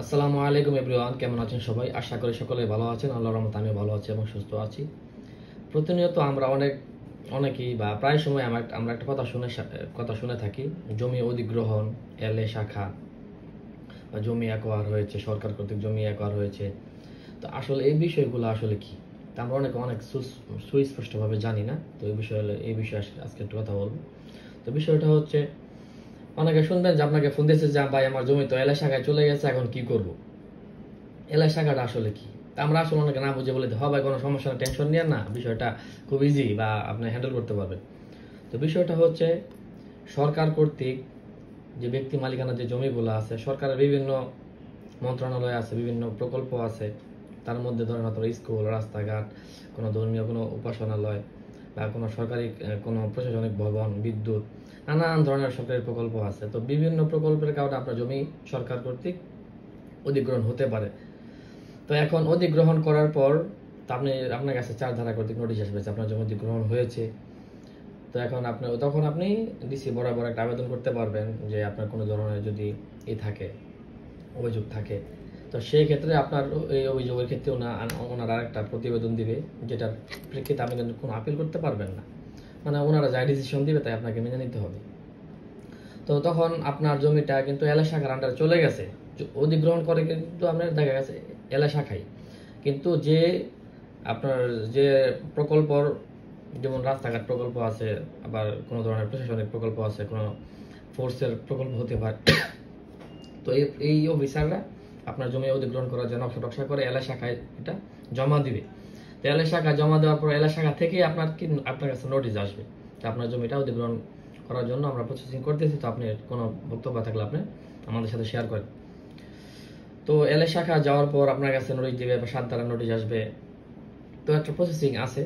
আসসালামু আলাইকুম এভরিওয়ান, কেমন আছেন সবাই? আশা করি সকলে ভালো আছেন। আল্লাহর রহমতে আমিও ভালো আছি এবং সুস্থ আছি। প্রতিনিয়ত আমরা অনেকেই বা প্রায় সময় আমরা একটা কথা শুনে থাকি, জমি অধিগ্রহণ, এলএ শাখা বা জমি অ্যাকোয়ার হয়েছে, সরকার কর্তৃক জমি অ্যাকোয়ার হয়েছে। তো আসলে এই বিষয়গুলো আসলে কি, তা আমরা অনেক সুস্পষ্টভাবে জানি না। তো এই বিষয়ে আজকে একটু কথা বলবো। তো বিষয়টা হচ্ছে, অনেকে শুনবেন যে আপনাকে ফোন দিয়েছে যে ভাই আমার জমি তো এলএ শাখায় চলে গেছে, এখন কি করব। এলআই শাখাটা আসলে কি, তা আমরা আসলে অনেকে না বুঝে বলে ভাই কোনো সমস্যা না, টেনশন নিয়ে না, বিষয়টা খুব ইজি বা আপনি হ্যান্ডেল করতে পারবেন। তো বিষয়টা হচ্ছে, সরকার কর্তৃক যে ব্যক্তি মালিকানা যে জমিগুলো আছে, সরকারের বিভিন্ন মন্ত্রণালয় আছে, বিভিন্ন প্রকল্প আছে। তার মধ্যে ধরেন আপনার স্কুল, রাস্তাঘাট, কোনো ধর্মীয় কোনো উপাসনালয় বা কোনো সরকারি কোনো প্রশাসনিক ভবন, বিদ্যুৎ, নানান ধরনের সরকারি প্রকল্প আছে। তো বিভিন্ন প্রকল্পের কারণে আপনার জমি সরকার কর্তৃক অধিগ্রহণ হতে পারে। তো এখন অধিগ্রহণ করার পর আপনার কাছে 4 ধারা কর্তৃক নোটিশ আসবে যে আপনার জমি অধিগ্রহণ হয়েছে। তো তখন আপনি ডিসি বরাবর একটা আবেদন করতে পারবেন যে আপনার কোনো ধরনের যদি থাকে, অভিযোগ থাকে। তো সেই ক্ষেত্রে আপনার এই অভিযোগের ক্ষেত্রে ওনারা আরেকটা প্রতিবেদন দিবে, যেটার প্রেক্ষিতে আপনি কিন্তু কোনো আপিল করতে পারবেন না। মানে ওনারা যা ডিসিশন দিবে তাই আপনাকে মেনে নিতে হবে। তো তখন আপনার জমিটা কিন্তু এলআই শাখার আন্ডারে চলে গেছে। অধিগ্রহণ করে কিন্তু আপনার দেখা গেছে এলআই শাখায়, কিন্তু আপনার যে প্রকল্প, যেমন রাস্তাঘাট প্রকল্প আছে, আবার কোনো ধরনের প্রশাসনিক প্রকল্প আছে, কোনো ফোর্সের প্রকল্প হতে পারে। তো এই অফিসাররা আপনার জমি অধিগ্রহণ করার জন্য নকশা করে এলআই শাখায় এটা জমা দিবে। তো এলআই শাখায় জমা দেওয়ার পর এলআই শাখা থেকে আপনার কাছে নোটিশ আসবে যে আপনার জমিটা অধিগ্রহণ করার জন্য আমরা প্রসেসিং করতেছি। তো আপনি কোনো বক্তব্য থাকলে আপনি আমাদের সাথে শেয়ার করেন। তো এলআই শাখা যাওয়ার পর আপনার কাছে নোটিশ দিবে বা 7 ধারা নোটিশ আসবে। তো একটা প্রসেসিং আছে।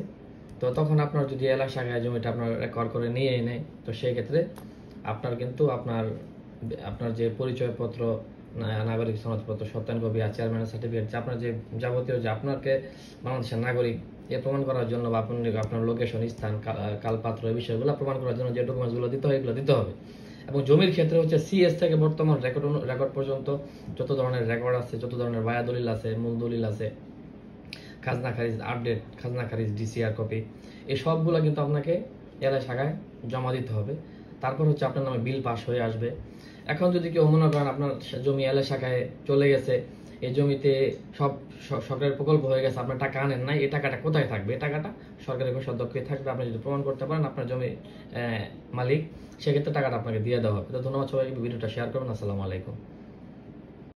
তো তখন আপনার যদি এলআই শাখায় জমিটা আপনার রেকর্ড করে নিয়ে নেয়, তো সেই ক্ষেত্রে আপনার কিন্তু আপনার যে পরিচয়পত্র, নাগরিক সনদপত্র, সত্যায়ন কপি আর চেয়ারম্যানের সার্টিফিকেট, আপনার যে যাবতীয় যে আপনাকে বাংলাদেশের নাগরিক এ প্রমাণ করার জন্য বা আপনার লোকেশন, স্থান, কালপাত্র, এই বিষয়গুলো প্রমাণ করার জন্য যে ডকুমেন্টসগুলো দিতে হয়, এগুলো দিতে হবে। এবং জমির ক্ষেত্রে হচ্ছে সিএস থেকে বর্তমান রেকর্ড পর্যন্ত যত ধরনের রেকর্ড আছে, যত ধরনের বায়া দলিল আছে, মূল দলিল আছে, খাজনা খারিজ আপডেট, খাজনা খারিজ ডিসিআর কপি, এই সবগুলো কিন্তু আপনাকে এলআই শাখায় জমা দিতে হবে। তারপর হচ্ছে আপনার নামে বিল পাস হয়ে আসবে। এখন যদি কেউ মনে করেন আপনার জমি এলআই শাখায় চলে গেছে, এই জমিতে সব সরকারের প্রকল্প হয়ে গেছে, আপনার টাকা আনেন নাই, এই টাকাটা কোথায় থাকবে? এই টাকাটা সরকারের কোষাধ্যক্ষে থাকবে। আপনি যদি প্রমাণ করতে পারেন আপনার জমি মালিক, সেক্ষেত্রে টাকাটা আপনাকে দিয়ে দেওয়া হবে। তো ধন্যবাদ সবাইকে, ভিডিওটা শেয়ার করবেন। আসসালামু আলাইকুম।